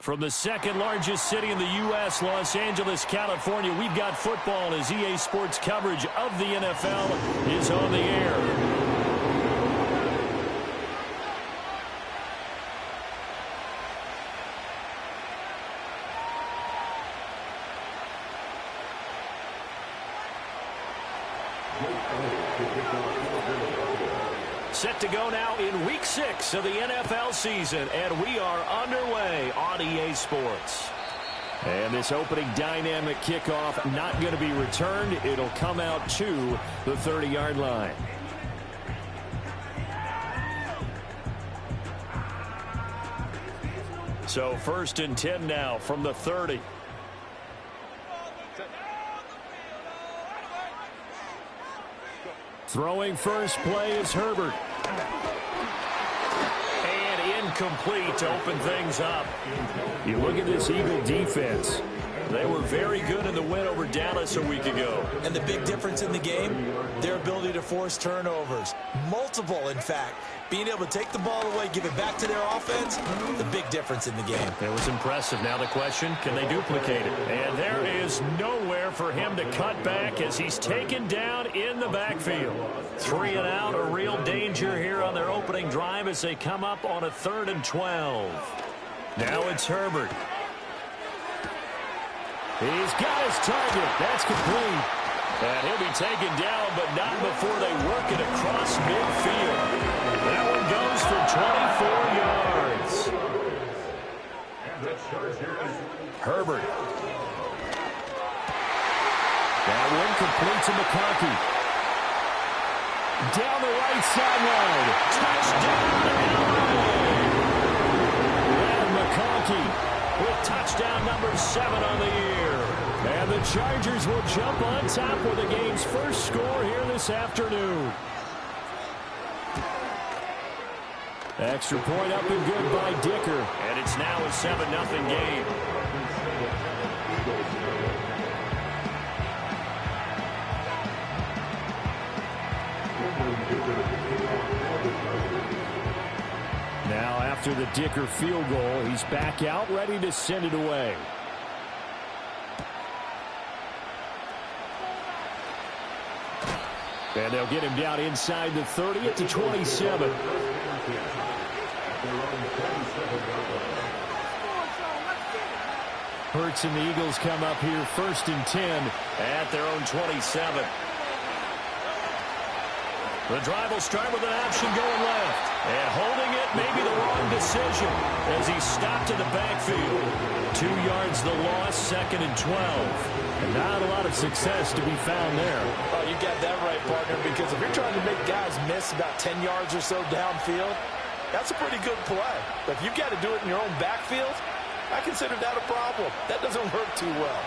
From the second largest city in the U.S., Los Angeles, California, we've got football as EA Sports coverage of the NFL is on the air. Set to go now in Week 6 of the NFL season, and we are underway on EA Sports. And this opening dynamic kickoff not going to be returned. It'll come out to the 30-yard line. So 1st and 10 now from the 30. Throwing first play is Herbert. And incomplete to open things up. You look at this Eagle defense. They were very good in the win over Dallas a week ago. And the big difference in the game, their ability to force turnovers. Multiple, in fact. Being able to take the ball away, give it back to their offense, the big difference in the game. It was impressive. Now the question, can they duplicate it? And there is nowhere for him to cut back as he's taken down in the backfield. 3 and out, a real danger here on their opening drive as they come up on a 3rd and 12. Now it's Herbert. He's got his target. That's complete. And he'll be taken down, but not before they work it across midfield. That one goes for 24 yards. Herbert. That one complete to McConkey. Down the right sideline. Touchdown. And McConkey with touchdown number 7 on the year. And the Chargers will jump on top with the game's first score here this afternoon. Extra point up and good by Dicker. And it's now a 7-0 game. Now after the Dicker field goal, he's back out ready to send it away. And they'll get him down inside the 30 at the 27. Hurts and the Eagles come up here 1st and 10 at their own 27. The drive will start with an option going left. And holding it may be the wrong decision as he's stopped in the backfield. 2 yards the loss, 2nd and 12. And not a lot of success to be found there. Oh, you got that right, partner, because if you're trying to make guys miss about 10 yards or so downfield, that's a pretty good play. But if you've got to do it in your own backfield, I consider that a problem. That doesn't work too well.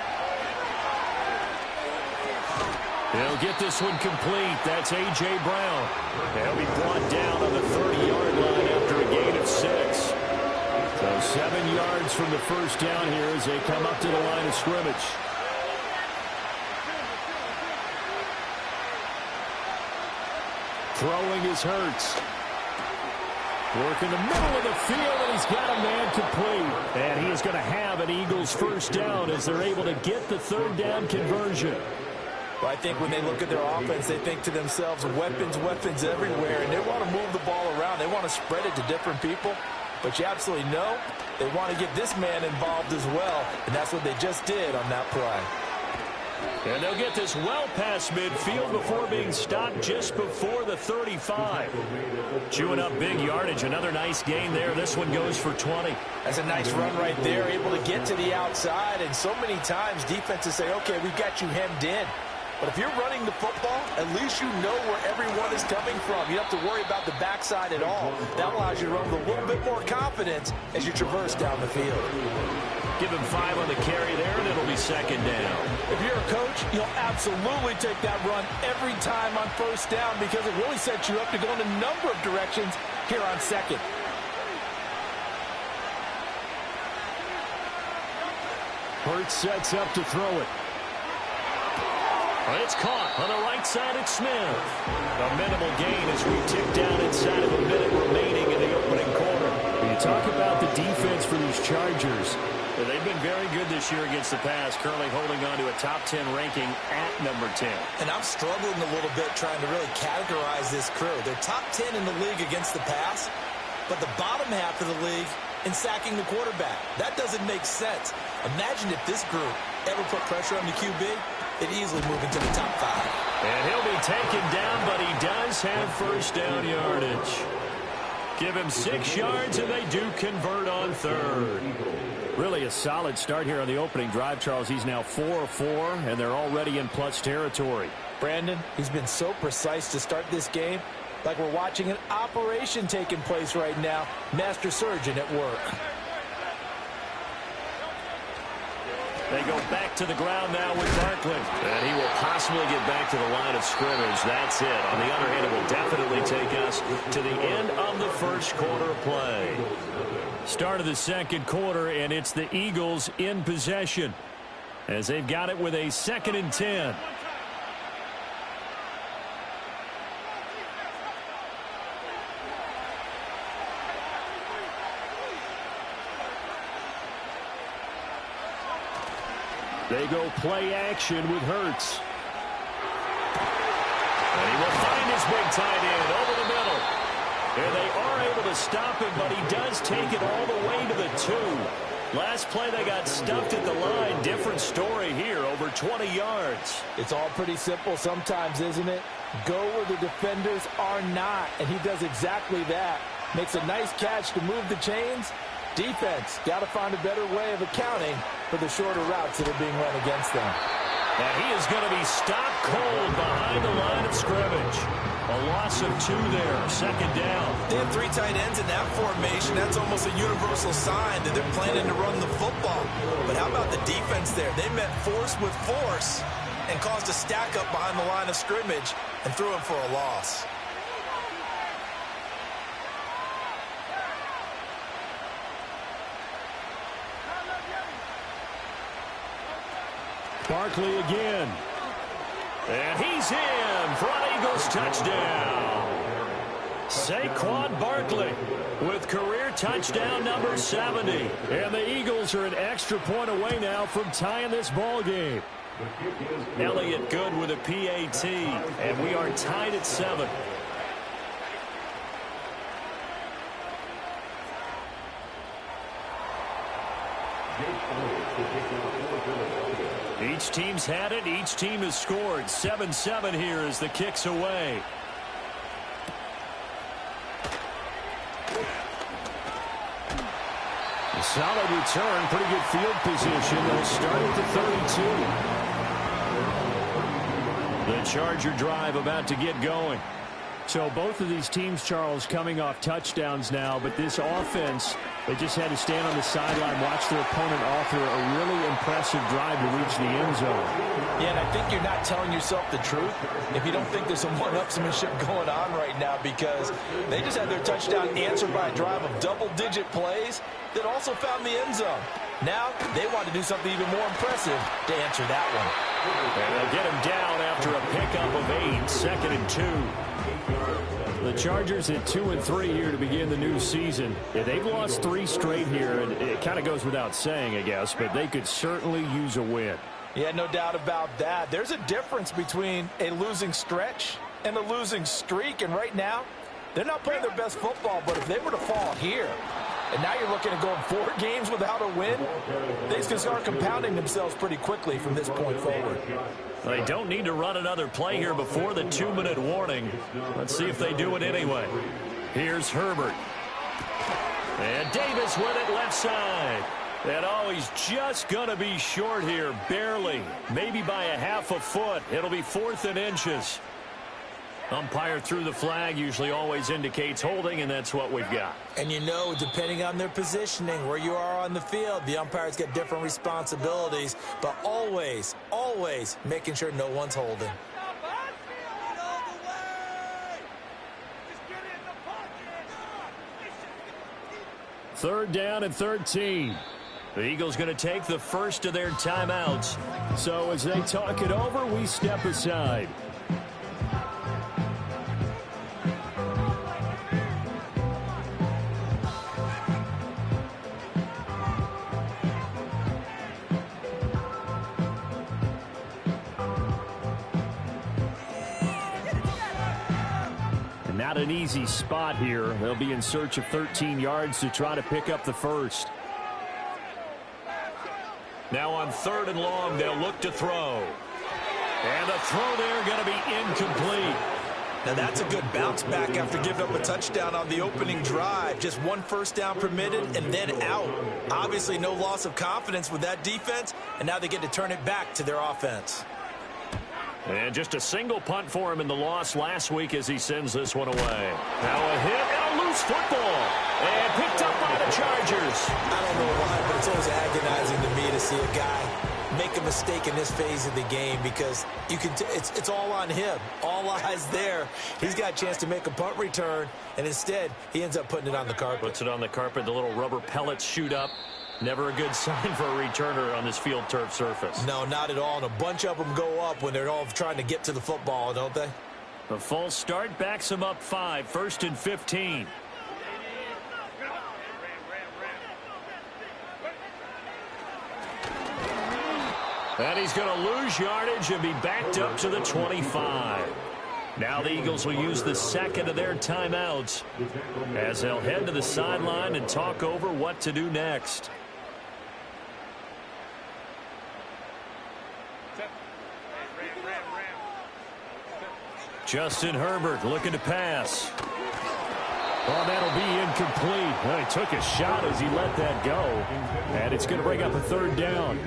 They'll get this one complete. That's A.J. Brown. They'll be brought down on the 30-yard line after a gain of 6. So 7 yards from the first down here as they come up to the line of scrimmage. Throwing is Hurts. Work in the middle of the field, and he's got a man complete. And he is going to have an Eagles first down as they're able to get the 3rd down conversion. Well, I think when they look at their offense, they think to themselves, weapons, weapons everywhere, and they want to move the ball around. They want to spread it to different people. But you absolutely know they want to get this man involved as well, and that's what they just did on that play. And they'll get this well past midfield before being stopped just before the 35. Chewing up big yardage. Another nice gain there. This one goes for 20. That's a nice run right there. Able to get to the outside. And so many times defenses say, okay, we've got you hemmed in. But if you're running the football, at least you know where everyone is coming from. You don't have to worry about the backside at all. That allows you to run with a little bit more confidence as you traverse down the field. Give him 5 on the carry there, and it'll be 2nd down. If you're a coach, you'll absolutely take that run every time on 1st down because it really sets you up to go in a number of directions here on 2nd. Hurts sets up to throw it. It's caught on the right side at Smith. A minimal gain as we tick down inside of a minute remaining in the opening quarter. talk about the defense for these Chargers. They've been very good this year against the pass, currently holding on to a top 10 ranking at number 10. And I'm struggling a little bit trying to really categorize this crew. They're top 10 in the league against the pass, but the bottom half of the league in sacking the quarterback. That doesn't make sense. Imagine if this group ever put pressure on the QB, it'd easily move into the top 5. And he'll be taken down, but he does have first down yardage. Give him 6 yards, and they do convert on third. Really a solid start here on the opening drive, Charles. He's now 4 of 4, and they're already in plus territory. Brandon, he's been so precise to start this game, like we're watching an operation taking place right now. Master surgeon at work. They go back to the ground now with Barkley. And he will possibly get back to the line of scrimmage. That's it. On the other hand, it will definitely take us to the end of the first quarter play. Start of the second quarter, and it's the Eagles in possession as they've got it with a 2nd and 10. They go play action with Hurts. And he will find his big tight end over the middle. And they are able to stop him, but he does take it all the way to the 2. Last play, they got stuffed at the line. Different story here, over 20 yards. It's all pretty simple sometimes, isn't it? Go where the defenders are not, and he does exactly that. Makes a nice catch to move the chains. Defense, got to find a better way of accounting for the shorter routes that are being run against them. And he is going to be stopped cold behind the line of scrimmage. A loss of 2 there, 2nd down. They have 3 tight ends in that formation. That's almost a universal sign that they're planning to run the football. But how about the defense there? They met force with force and caused a stack up behind the line of scrimmage and threw him for a loss. Barkley again. And he's in for an Eagles touchdown. Saquon Barkley with career touchdown number 70. And the Eagles are an extra point away now from tying this ball game. Elliott good with a PAT. And we are tied at 7. Each team's had it. Each team has scored. 7-7 here as the kick's away. A solid return. Pretty good field position. They'll start at the 32. The Charger drive about to get going. So both of these teams, Charles, coming off touchdowns now, but this offense, they just had to stand on the sideline, watch their opponent author a really impressive drive to reach the end zone. Yeah, and I think you're not telling yourself the truth if you don't think there's some one-upsmanship going on right now, because they just had their touchdown answered by a drive of double-digit plays that also found the end zone. Now they want to do something even more impressive to answer that one. And they'll get him down after a pickup of 8, 2nd and 2. The Chargers at 2-3 here to begin the new season. Yeah, they've lost 3 straight here, and it kind of goes without saying, I guess, but they could certainly use a win. Yeah, no doubt about that. There's a difference between a losing stretch and a losing streak, and right now, they're not playing their best football, but if they were to fall here, and now you're looking at going 4 games without a win, things can start compounding themselves pretty quickly from this point forward. They don't need to run another play here before the 2-minute warning. Let's see if they do it anyway. Here's Herbert. And Davis with it left side. And oh, he's just going to be short here, barely. Maybe by a half a foot. It'll be 4th and inches. Umpire threw the flag, usually always indicates holding, and that's what we've got. And you know, depending on their positioning, where you are on the field, the umpires get different responsibilities, but always, always making sure no one's holding. 3rd down and 13. The Eagles going to take the first of their timeouts. So as they talk it over, we step aside. Not an easy spot here. They'll be in search of 13 yards to try to pick up the first. Now on 3rd and long, they'll look to throw. And the throw there going to be incomplete. Now that's a good bounce back after giving up a touchdown on the opening drive. Just 1 first down permitted and then out. Obviously no loss of confidence with that defense, and now they get to turn it back to their offense. And just a single punt for him in the loss last week as he sends this one away. Now a hit and a loose football. And picked up by the Chargers. I don't know why, but it's always agonizing to me to see a guy make a mistake in this phase of the game, because you can it's all on him. All eyes there. He's got a chance to make a punt return, and instead he ends up putting it on the carpet. Puts it on the carpet. The little rubber pellets shoot up. Never a good sign for a returner on this field turf surface. No, not at all. And a bunch of them go up when they're all trying to get to the football, don't they? The false start backs them up 5. 1st and 15. And he's going to lose yardage and be backed up to the 25. Now the Eagles will use the second of their timeouts as they'll head to the sideline and talk over what to do next. Justin Herbert looking to pass. Oh, that'll be incomplete. Well, he took a shot as he let that go. And it's going to bring up a 3rd down.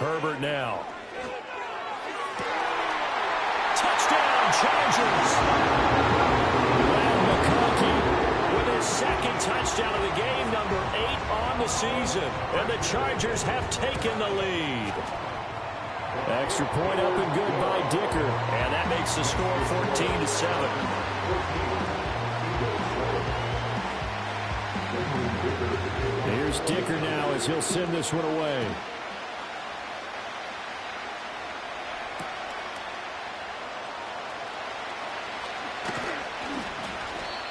Herbert now. Touchdown, Chargers! Ladd McConkey with his 2nd touchdown of the game, number 8 on the season. And the Chargers have taken the lead. Extra point up and good by Dicker. And that makes the score 14-7. Here's Dicker now as he'll send this one away.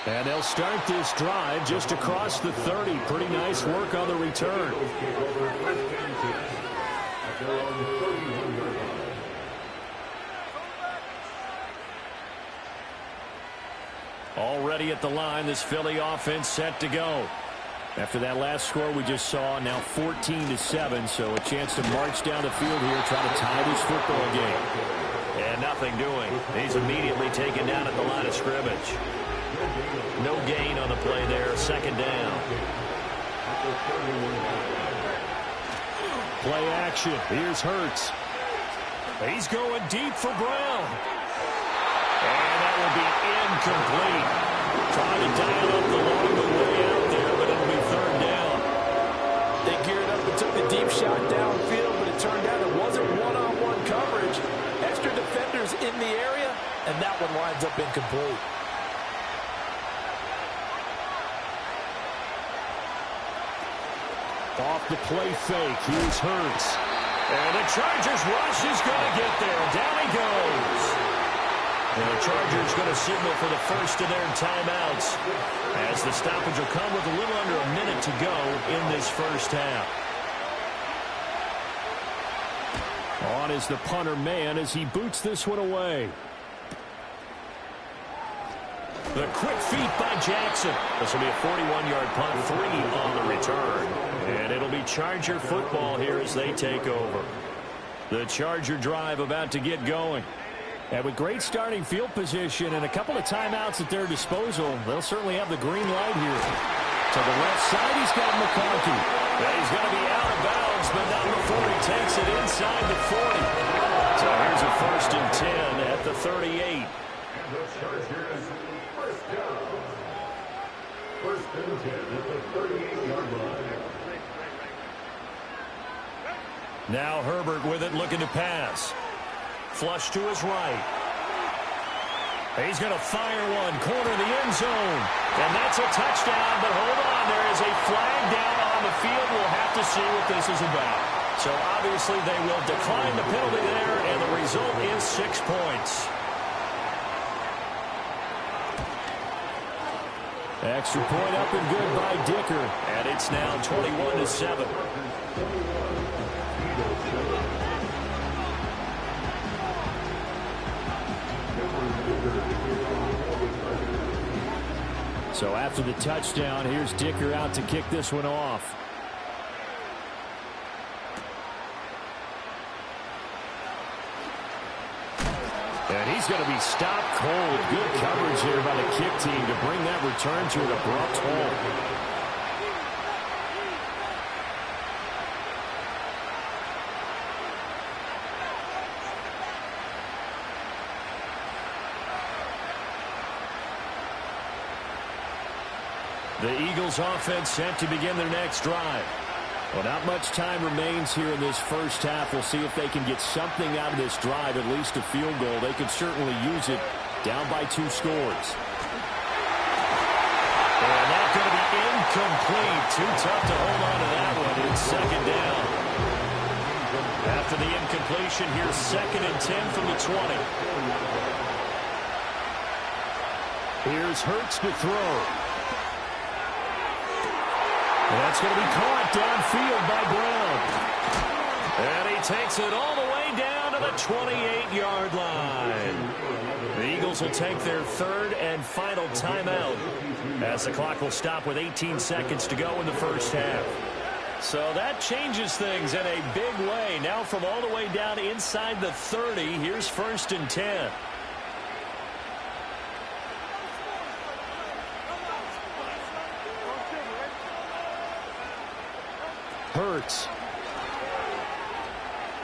And they'll start this drive just across the 30. Pretty nice work on the return. Already at the line, this Philly offense set to go. After that last score we just saw, now 14-7, so a chance to march down the field here, try to tie this football game. And nothing doing. He's immediately taken down at the line of scrimmage. No gain on the play there, 2nd down. Play action. Here's Hurts. He's going deep for Brown. And that will be incomplete. Trying to dial up the long way out there, but it'll be 3rd down. They geared up and took the deep shot downfield, but it turned out it wasn't one-on-one coverage. Extra defenders in the area, and that one winds up incomplete. Off the play fake. Here's Hurts. And the Chargers rush is going to get there. Down he goes. And the Chargers going to signal for the first of their timeouts as the stoppage will come with a little under a minute to go in this first half. On is the punter man as he boots this one away. The quick feet by Jackson. This will be a 41-yard punt, 3 on the return. And it'll be Charger football here as they take over. The Charger drive about to get going. And with great starting field position and a couple of timeouts at their disposal, they'll certainly have the green light here. To the left side, he's got McConkey. And he's going to be out of bounds, but not before he takes it inside the 40. So here's a 1st and 10 at the 38. And the Chargers first down. 1st and 10 at the 38-yard line. Now Herbert with it, looking to pass. Flush to his right. He's going to fire one, corner of the end zone. And that's a touchdown, but hold on, there is a flag down on the field. We'll have to see what this is about. So obviously they will decline the penalty there, and the result is 6 points. Extra point up and good by Dicker. And it's now 21-7. So after the touchdown, here's Dicker out to kick this one off. And he's going to be stopped cold. Good coverage here by the kick team to bring that return to an abrupt halt. The Eagles offense set to begin their next drive. Well, not much time remains here in this first half. We'll see if they can get something out of this drive, at least a field goal. They could certainly use it down by 2 scores. And that's going to be incomplete. Too tough to hold on to that one. It's second down. After the incompletion, here's 2nd and 10 from the 20. Here's Hurts to throw. That's going to be caught downfield by Brown. And he takes it all the way down to the 28-yard line. The Eagles will take their 3rd and final timeout as the clock will stop with 18 seconds to go in the first half. So that changes things in a big way. Now from all the way down inside the 30, here's 1st and 10. Hurts.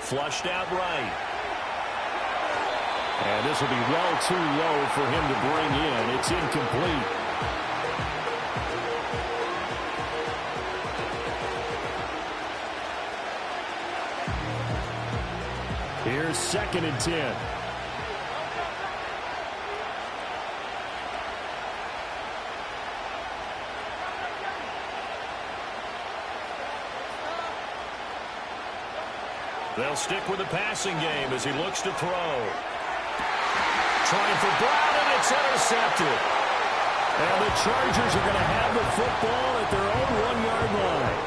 Flushed out right. And this will be well too low for him to bring in. It's incomplete. Here's 2nd and 10. They'll stick with the passing game as he looks to throw. Trying for Brown, and it's intercepted. And the Chargers are going to have the football at their own 1-yard line.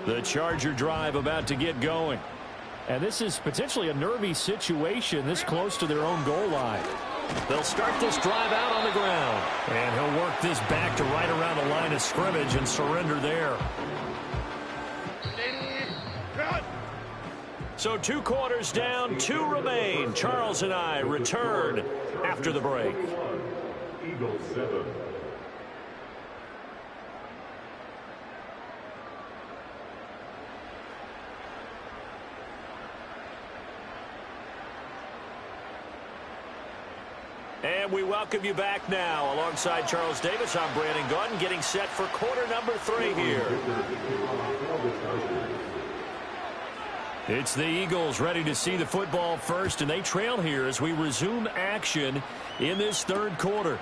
The Charger drive about to get going. And this is potentially a nervy situation this close to their own goal line. They'll start this drive out on the ground. And he'll work this back to right around the line of scrimmage and surrender there. So 2 quarters down, 2 remain. Charles and I return after the break. Eagles 7. And we welcome you back now. Alongside Charles Davis, I'm Brandon Gaudin, getting set for quarter number 3 here. It's the Eagles ready to see the football first, and they trail here as we resume action in this 3rd quarter.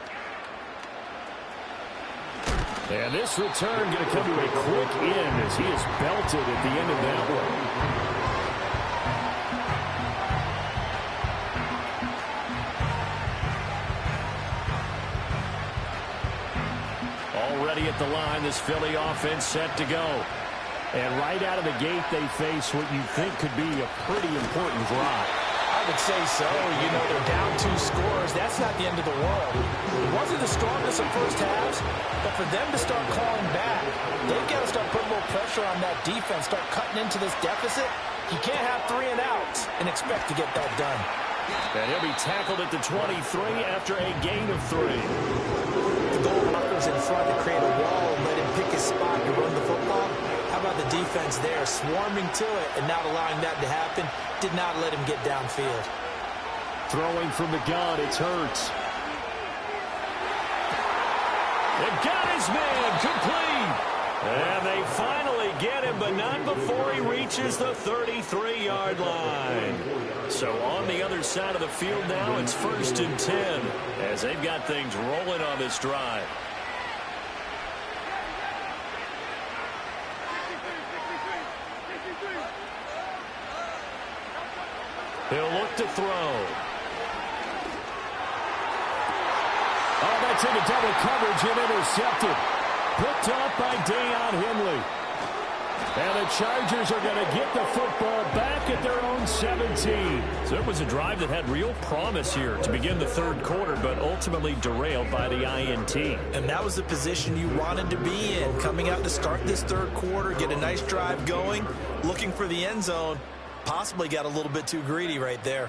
And this return going to come to a quick end as he is belted at the end of that one. Already at the line, this Philly offense set to go. And right out of the gate, they face what you think could be a pretty important drive. I would say so. You know, they're down 2 scores. That's not the end of the world. It wasn't the strongest of first halves, but for them to start calling back, they've got to start putting a little pressure on that defense, start cutting into this deficit. You can't have 3 and outs and expect to get that done. And he'll be tackled at the 23 after a gain of 3. The goal blockers in front to create a wall and let him pick his spot and run the football. How about the defense there, swarming to it and not allowing that to happen? Did not let him get downfield. Throwing from the gun, it's Hurts. They got his man complete. And they finally get him, but not before he reaches the 33-yard line. So on the other side of the field now, it's 1st and 10 as they've got things rolling on this drive. He'll look to throw. Oh, that's into double coverage and intercepted. Picked off by Deion Henley. And the Chargers are going to get the football back at their own 17. So it was a drive that had real promise here to begin the third quarter, but ultimately derailed by the INT. And that was the position you wanted to be in. Coming out to start this third quarter, get a nice drive going, looking for the end zone. Possibly got a little bit too greedy right there.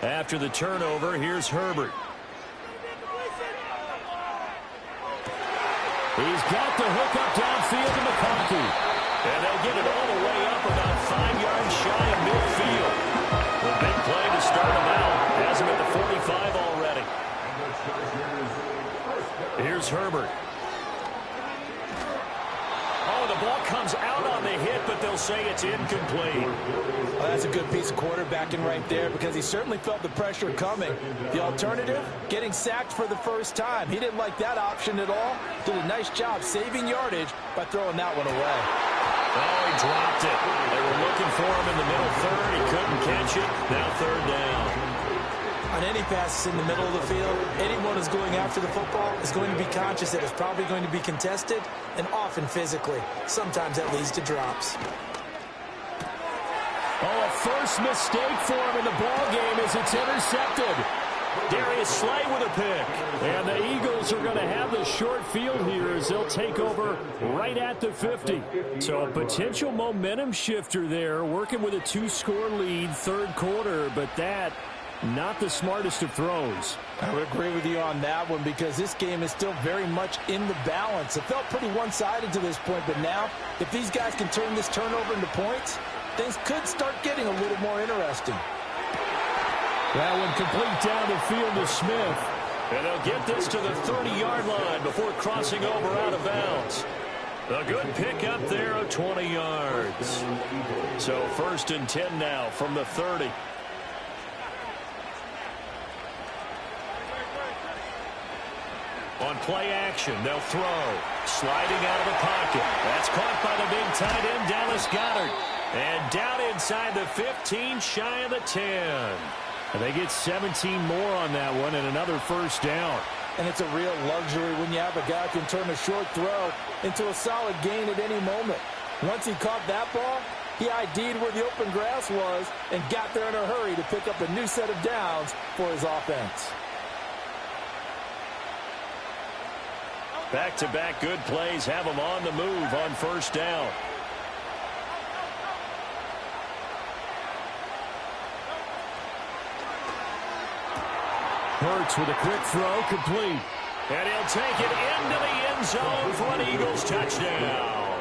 After the turnover, here's Herbert. He's got the hook up downfield to McConkey. And they'll get it all the way up about 5 yards shy of midfield. The big play to start them out. Has him at the 45 already. Here's Herbert. Oh, the ball comes out on the hit, but they'll say it's incomplete. Well, that's a good piece of quarterbacking right there because he certainly felt the pressure coming. The alternative, getting sacked for the first time. He didn't like that option at all. Did a nice job saving yardage by throwing that one away. Oh, he dropped it. They were looking for him in the middle third. He couldn't catch it. Now third down. On any passes in the middle of the field, anyone who's going after the football is going to be conscious that it's probably going to be contested and often physically. Sometimes that leads to drops. Oh, a first mistake for him in the ball game as it's intercepted. Darius Slay with a pick. And the Eagles are going to have the short field here as they'll take over right at the 50. So a potential momentum shifter there, working with a 2-score lead, third quarter, but that not the smartest of throws. I would agree with you on that one because this game is still very much in the balance. It felt pretty one-sided to this point, but now if these guys can turn this turnover into points, things could start getting a little more interesting. That one complete down the field to Smith. And they'll get this to the 30-yard line before crossing over out of bounds. A good pick up there of 20 yards. So first and 10 now from the 30. On play action, they'll throw. Sliding out of the pocket. That's caught by the big tight end, Dallas Goedert. And down inside the 15, shy of the 10. And they get 17 more on that one and another first down. And it's a real luxury when you have a guy who can turn a short throw into a solid gain at any moment. Once he caught that ball, he ID'd where the open grass was and got there in a hurry to pick up a new set of downs for his offense. Back-to-back good plays have them on the move on first down. Hurts with a quick throw, complete. And he'll take it into the end zone for an Eagles touchdown.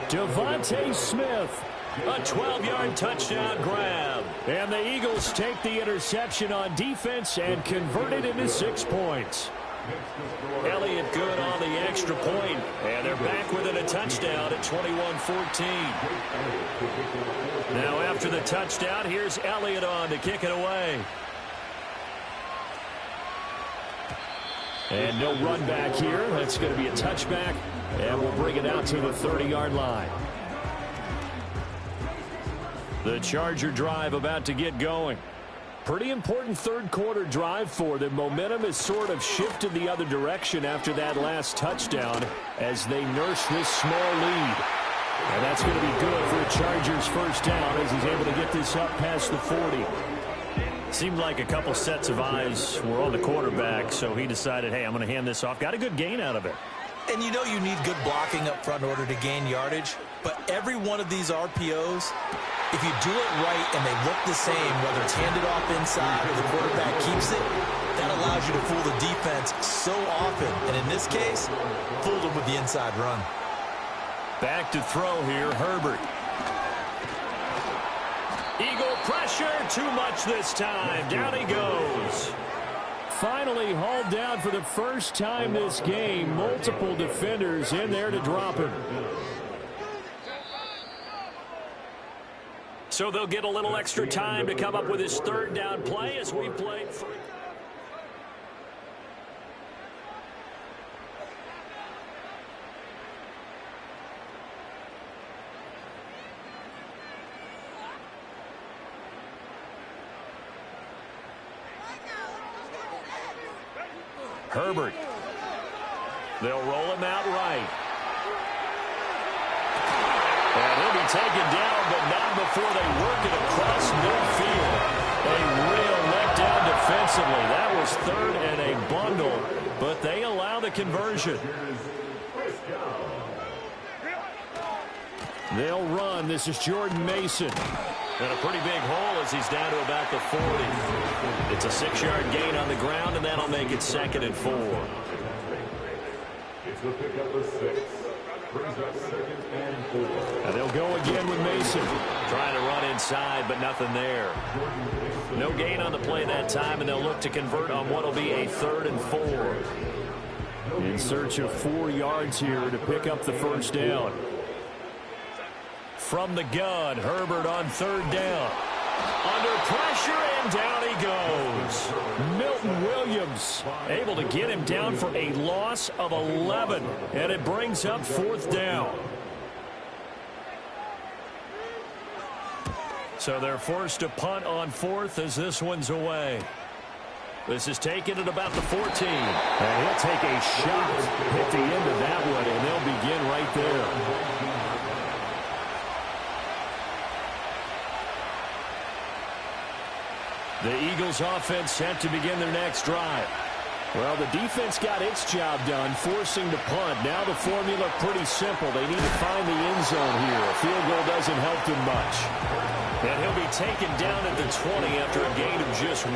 Devontae Smith. A 12-yard touchdown grab. And the Eagles take the interception on defense and convert it into 6 points. Elliott good on the extra point. And they're back within a touchdown at 21-14. Now after the touchdown, here's Elliott on to kick it away. And no run back here. That's going to be a touchback. And we'll bring it out to the 30-yard line. The Charger drive about to get going. Pretty important third quarter drive for them. Momentum has sort of shifted the other direction after that last touchdown as they nurse this small lead. And that's going to be good for a Chargers first down as he's able to get this up past the 40. Seemed like a couple sets of eyes were on the quarterback, so he decided, hey, I'm going to hand this off. Got a good gain out of it. And you know you need good blocking up front in order to gain yardage, but every one of these RPOs, if you do it right and they look the same, whether it's handed off inside or the quarterback keeps it, that allows you to fool the defense so often. And in this case, fooled them with the inside run. Back to throw here, Herbert. Eagle pressure, too much this time. Down he goes. Finally hauled down for the first time this game. Multiple defenders in there to drop him. So they'll get a little extra time to come up with his third down play as we play through. Herbert. They'll roll him out right. And he'll be taken down, but not before they work it across midfield. A real letdown defensively. That was third and a bundle, but they allow the conversion. They'll run. This is Jordan Mason. And a pretty big hole as he's down to about the 40. It's a 6-yard gain on the ground, and that'll make it 2nd and 4. It's the pickup of 6. Brings up 2nd and 4. And they'll go again with Mason. Trying to run inside, but nothing there. No gain on the play that time, and they'll look to convert on what will be a 3rd and 4. In search of 4 yards here to pick up the first down. From the gun, Herbert on 3rd down. Under pressure, and down he goes. Milton Williams able to get him down for a loss of 11, and it brings up 4th down. So they're forced to punt on 4th as this one's away. This is taken at about the 14. And he'll take a shot at the end of that one, and they'll begin right there. The Eagles offense set to begin their next drive. Well, the defense got its job done, forcing the punt. Now the formula pretty simple. They need to find the end zone here. A field goal doesn't help them much. And he'll be taken down at the 20 after a gain of just 1.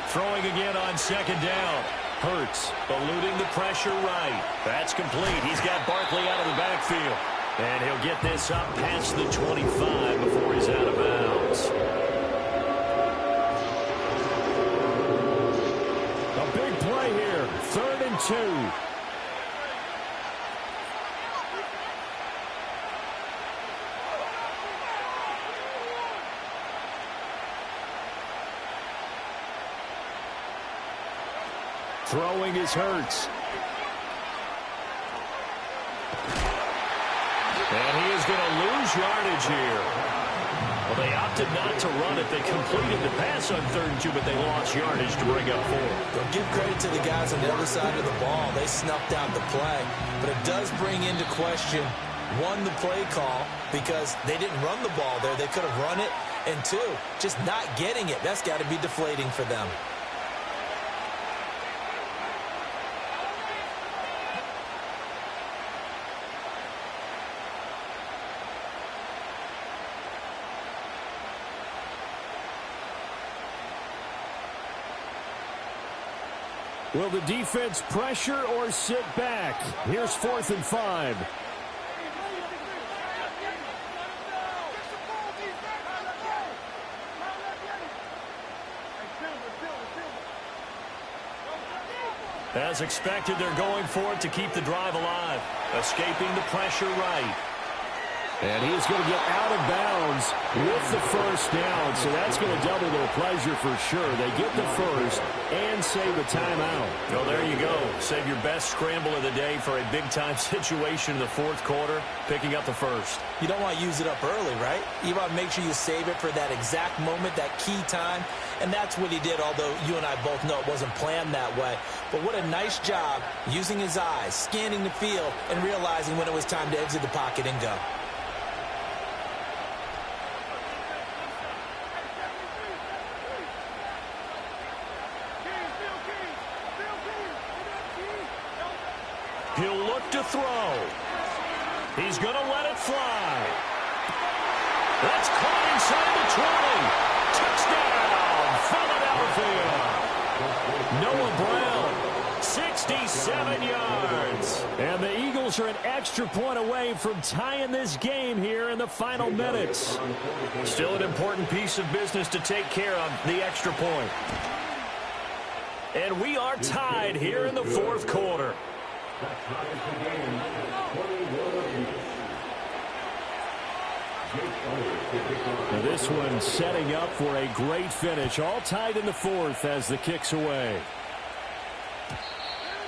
Throwing again on 2nd down. Hurts eluding the pressure right. That's complete. He's got Barkley out of the backfield. And he'll get this up past the 25 before he's out of bounds. A big play here. 3rd and 2. Throwing is Hurts. And he is going to lose yardage here. Well, they opted not to run it. They completed the pass on 3rd and 2, but they lost yardage to bring up 4. They'll give credit to the guys on the other side of the ball. They snuffed out the play. But it does bring into question, 1, the play call, because they didn't run the ball there. They could have run it. And 2, just not getting it. That's got to be deflating for them. Will the defense pressure or sit back? Here's 4th and 5. As expected, they're going for it to keep the drive alive. Escaping the pressure right. And he's going to get out of bounds with the first down. So that's going to double their pleasure for sure. They get the first and save a timeout. Well, there you go. Save your best scramble of the day for a big-time situation in the 4th quarter, picking up the first. You don't want to use it up early, right? You want to make sure you save it for that exact moment, that key time. And that's what he did, although you and I both know it wasn't planned that way. But what a nice job using his eyes, scanning the field, and realizing when it was time to exit the pocket and go. He'll look to throw. He's going to let it fly. That's caught inside the 20. Touchdown, Philadelphia. Noah Brown, 67 yards. And the Eagles are an extra point away from tying this game here in the final minutes. Still an important piece of business to take care of, the extra point. And we are tied here in the 4th quarter. Now this one setting up for a great finish. All tied in the 4th as the kick's away.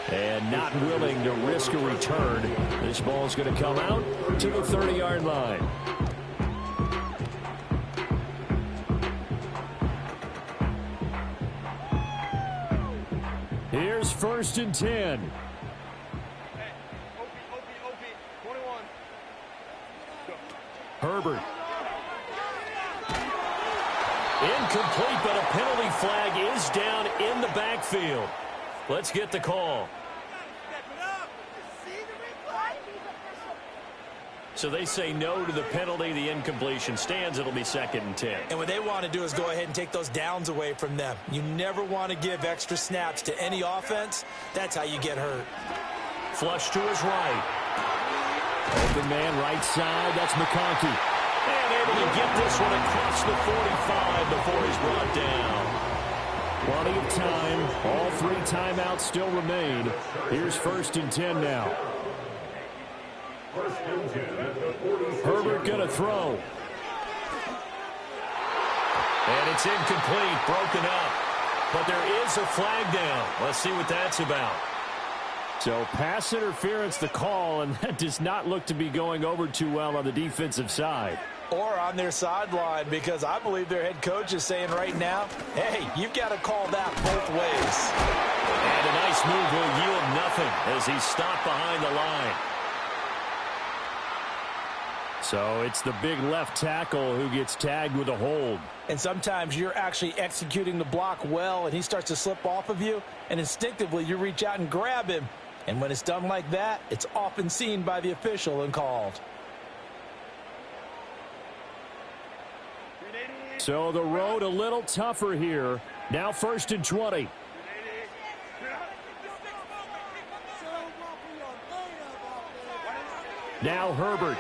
And not willing to risk a return. This ball's going to come out to the 30-yard line. Here's 1st and 10. Herbert. Incomplete, but a penalty flag is down in the backfield. Let's get the call. So they say no to the penalty. The incompletion stands. It'll be 2nd and 10. And what they want to do is go ahead and take those downs away from them. You never want to give extra snaps to any offense. That's how you get hurt. Flush to his right. Open man right side. That's McConkey. And able to get this one across the 45 before he's brought down. Plenty of time. All 3 timeouts still remain. Here's 1st and 10 now. Herbert gonna throw. And it's incomplete, broken up. But there is a flag down. Let's see what that's about. So pass interference the call, and that does not look to be going over too well on the defensive side. Or on their sideline, because I believe their head coach is saying right now, hey, you've got to call that both ways. And a nice move will yield nothing as he's stopped behind the line. So it's the big left tackle who gets tagged with a hold. And sometimes you're actually executing the block well, and he starts to slip off of you, and instinctively you reach out and grab him. And when it's done like that, it's often seen by the official and called. So the road a little tougher here. Now 1st and 20. Now Herbert.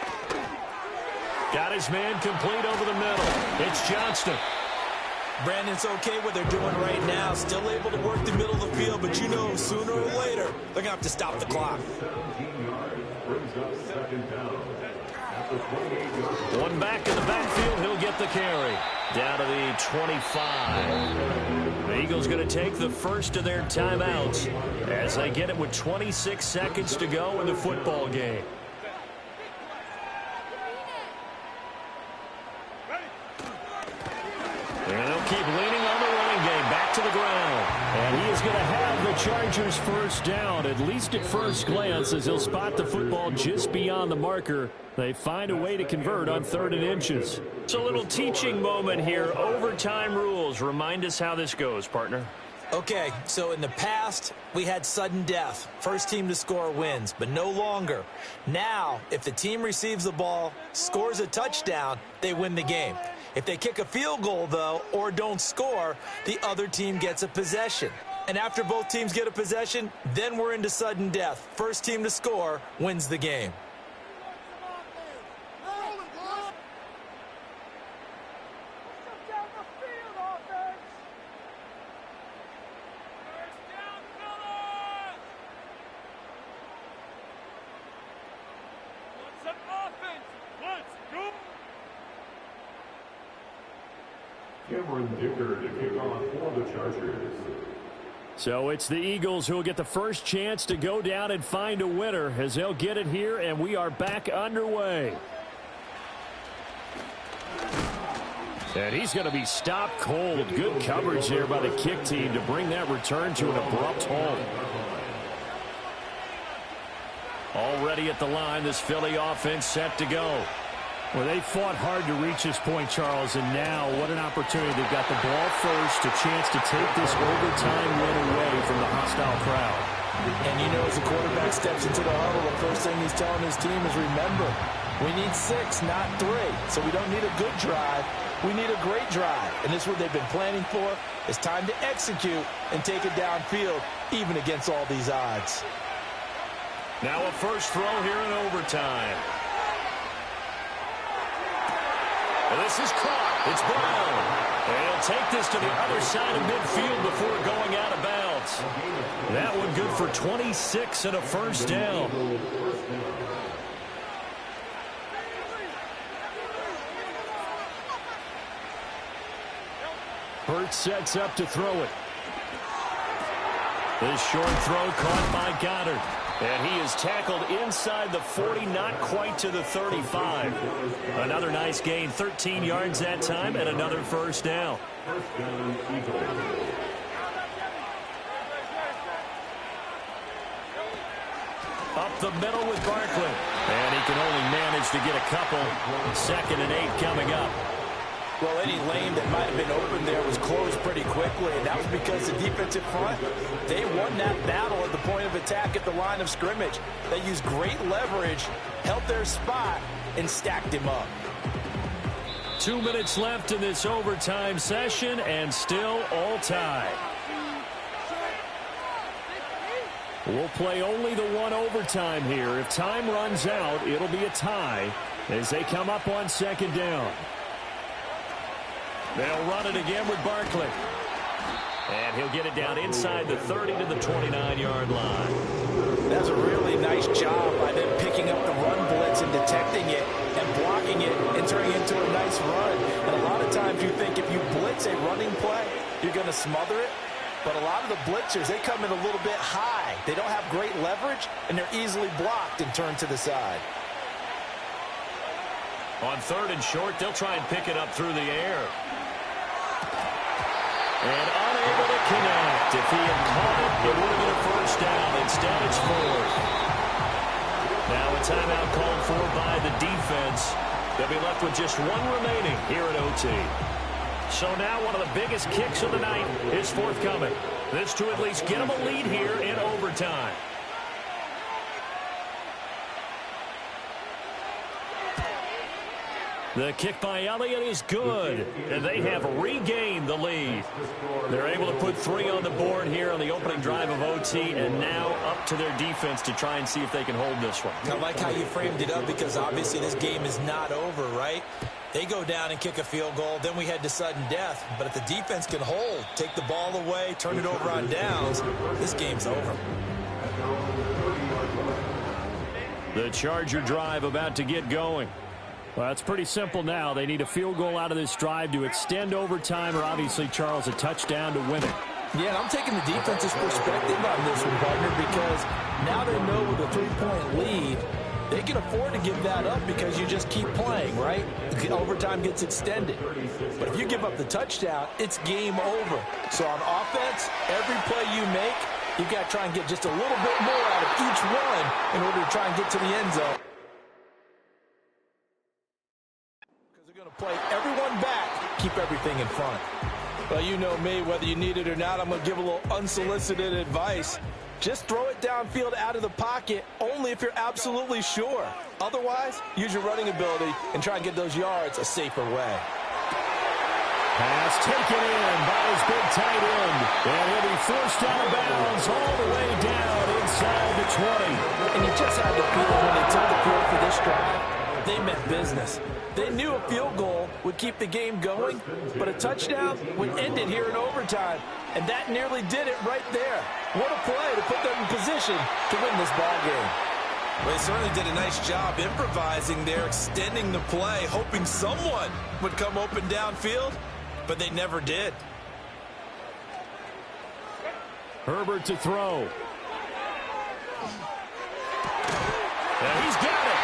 Got his man complete over the middle. It's Johnston. Brandon, it's okay what they're doing right now. Still able to work the middle of the field, but you know sooner or later they're going to have to stop the clock. 17 yards brings up 2nd down. At the 28-yard One back in the backfield, he'll get the carry. Down to the 25. The Eagles going to take the first of their timeouts as they get it with 26 seconds to go in the football game. And they'll keep leaning on the running game. Back to the ground. And he is going to have the Chargers first down, at least at first glance, as he'll spot the football just beyond the marker. They find a way to convert on 3rd and inches. It's a little teaching moment here. Overtime rules. Remind us how this goes, partner. Okay, so in the past, we had sudden death. First team to score wins, but no longer. Now, if the team receives the ball, scores a touchdown, they win the game. If they kick a field goal, though, or don't score, the other team gets a possession. And after both teams get a possession, then we're into sudden death. First team to score wins the game. Cameron Dicker to kick off for the Chargers. So it's the Eagles who will get the first chance to go down and find a winner as they'll get it here, and we are back underway. And he's going to be stopped cold. Good coverage there by the kick team to bring that return to an abrupt halt. Already at the line, this Philly offense set to go. Well, they fought hard to reach this point, Charles, and now what an opportunity. They've got the ball first, a chance to take this overtime win away from the hostile crowd. And you know, as the quarterback steps into the huddle, the first thing he's telling his team is, remember, we need 6, not 3. So we don't need a good drive. We need a great drive. And this is what they've been planning for. It's time to execute and take it downfield, even against all these odds. Now a first throw here in overtime. And this is caught. It's Brown. And he'll take this to the other side of midfield before going out of bounds. That one good for 26 and a first down. Hurts sets up to throw it. This short throw caught by Goddard. And he is tackled inside the 40, not quite to the 35. Another nice gain, 13 yards that time, and another first down. the middle with Barkley. And he can only manage to get a couple. 2nd and 8 coming up. Well, any lane that might have been open there was closed pretty quickly, and that was because the defensive front, they won that battle at the point of attack at the line of scrimmage. They used great leverage, held their spot, and stacked him up. 2 minutes left in this overtime session, and still all tied. We'll play only the one overtime here. If time runs out, it'll be a tie as they come up on 2nd down. They'll run it again with Barkley. And he'll get it down inside the 30 to the 29-yard line. That's a really nice job by them picking up the run blitz and detecting it and blocking it and turning it into a nice run. And a lot of times you think if you blitz a running play, you're going to smother it. But a lot of the blitzers, they come in a little bit high. They don't have great leverage, and they're easily blocked and turned to the side. On 3rd and short, they'll try and pick it up through the air. And unable to connect. If he had caught it, it would have been a 1st down. Instead, it's 4th. Now a timeout called for by the defense. They'll be left with just 1 remaining here at OT. So now one of the biggest kicks of the night is forthcoming. This to at least get them a lead here in overtime. The kick by Elliott is good, and they have regained the lead. They're able to put 3 on the board here on the opening drive of OT, and now up to their defense to try and see if they can hold this one. I like how you framed it up because obviously this game is not over, right? They go down and kick a field goal, then we head to sudden death. But if the defense can hold, take the ball away, turn it over on downs, this game's over. The Charger drive about to get going. Well, it's pretty simple now. They need a field goal out of this drive to extend overtime, or obviously, Charles, a touchdown to win it. Yeah, and I'm taking the defense's perspective on this one, partner, because now they know with a 3-point lead, they can afford to give that up because you just keep playing, right? Overtime gets extended. But if you give up the touchdown, it's game over. So on offense, every play you make, you've got to try and get just a little bit more out of each one in order to try and get to the end zone. Play everyone back, keep everything in front. Well, you know me, whether you need it or not, I'm going to give a little unsolicited advice. Just throw it downfield out of the pocket only if you're absolutely sure. Otherwise, use your running ability and try and get those yards a safer way. Pass taken in by his big tight end. And he'll be forced out of bounds all the way down inside the 20. And you just had the feeling when they took the field for this drive, they meant business. They knew a field goal would keep the game going, but a touchdown would end it here in overtime. And that nearly did it right there. What a play to put them in position to win this ball game. Well, they certainly did a nice job improvising there, extending the play, hoping someone would come open downfield, but they never did. Herbert to throw. And he's got it.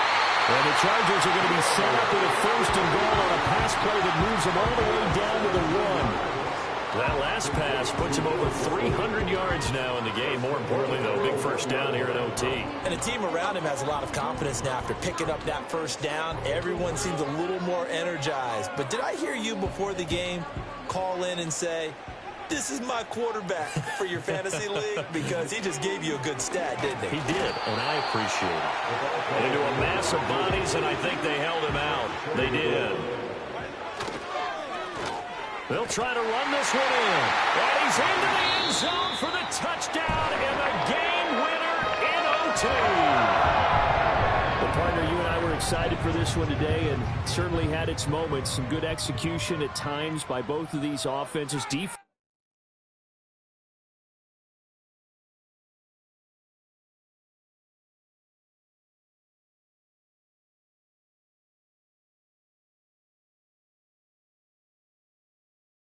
And the Chargers are going to be set up with a 1st and goal on a pass play that moves them all the way down to the 1. That last pass puts him over 300 yards now in the game. More importantly, though, big 1st down here at OT. And the team around him has a lot of confidence now after picking up that 1st down. Everyone seems a little more energized. But did I hear you before the game call in and say, this is my quarterback for your fantasy league? Because he just gave you a good stat, didn't he? He did, and I appreciate it. Into a mass of bodies, and I think they held him out. They did. They'll try to run this one in. And he's into the end zone for the touchdown and the game winner in OT. Well, partner, you and I were excited for this one today, and certainly had its moments. Some good execution at times by both of these offenses. Defense.